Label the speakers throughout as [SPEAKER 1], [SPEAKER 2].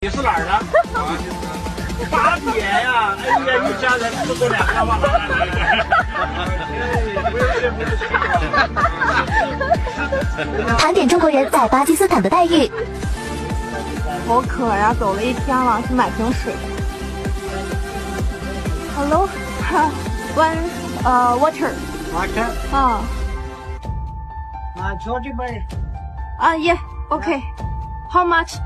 [SPEAKER 1] 你是哪儿的？巴铁呀！哎呀，你家人吃过两个吗？
[SPEAKER 2] 盘点中国人在巴基斯坦的待遇。
[SPEAKER 3] 好渴呀，走了一天了，去买瓶水。Hello, one water.
[SPEAKER 4] Water?
[SPEAKER 3] 啊
[SPEAKER 4] छोटी बड़ी
[SPEAKER 3] yeah, okay. How much?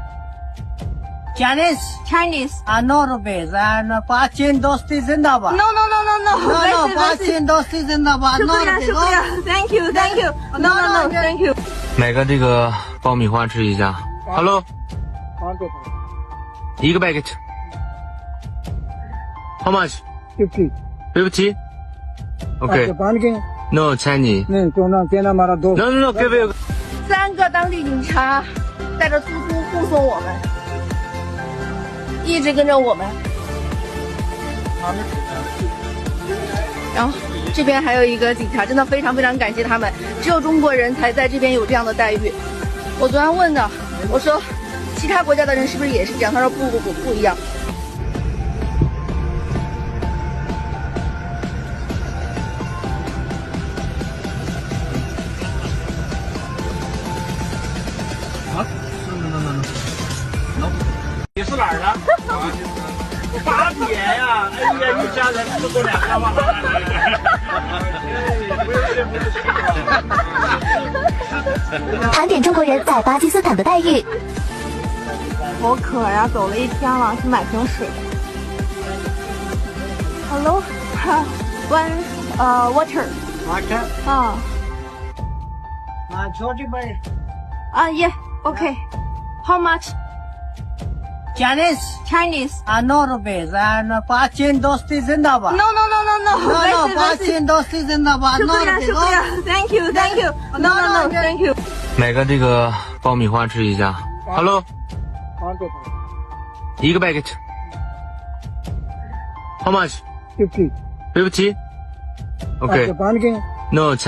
[SPEAKER 4] Chinese
[SPEAKER 3] Chinese?
[SPEAKER 4] 9 rupees and Pachin Dosti Zindabad.
[SPEAKER 3] No, no, no, no, no.
[SPEAKER 4] no,
[SPEAKER 3] Wait,
[SPEAKER 4] Pachin Dosti Zindabad. 9
[SPEAKER 3] शुक्रिया,
[SPEAKER 4] rupees.
[SPEAKER 3] शुक्रिया. Thank you, thank you. No, no, no, thank you.
[SPEAKER 5] 买个这个爆米花吃一下。Hello，一个 packet。How much?
[SPEAKER 6] 50
[SPEAKER 5] 50? Okay.
[SPEAKER 6] पान के
[SPEAKER 5] No Chinese.
[SPEAKER 6] नहीं तो ना देना हमारा दोस्त
[SPEAKER 5] No no no, give me.
[SPEAKER 3] 3个当地警察带着出租护送我们，一直跟着我们。然后这边还有一个警察，真的非常非常感谢他们，只有中国人才在这边有这样的待遇。我昨天问的，我说其他国家的人是不是也是这样？他说不一样。
[SPEAKER 1] 你是哪儿的？巴铁呀！哎呀，你家人吃过两个吗？
[SPEAKER 2] 盘点中国人在巴基斯坦的待遇。
[SPEAKER 3] 好渴呀，走了一天了，去买瓶水。Hello, one water.
[SPEAKER 4] Water?
[SPEAKER 3] 啊
[SPEAKER 4] छोटी बड़ी
[SPEAKER 3] yeah, okay. How much?
[SPEAKER 4] Chinese
[SPEAKER 3] Chinese?
[SPEAKER 4] 9 rupees and Pachin Dosti Zindabad.
[SPEAKER 3] No, no, no, no, no.
[SPEAKER 4] no,
[SPEAKER 3] Wait,
[SPEAKER 4] Pachin Dosti Zindabad. 9
[SPEAKER 3] शुक्रिया,
[SPEAKER 4] rupees.
[SPEAKER 3] शुक्रिया. Thank you, thank you. No, no, no, thank you.
[SPEAKER 5] 买个这个爆米花吃一下。Hello，一个 packet。How much?
[SPEAKER 6] 50
[SPEAKER 5] 50? Okay.
[SPEAKER 6] पान के
[SPEAKER 5] No Chinese.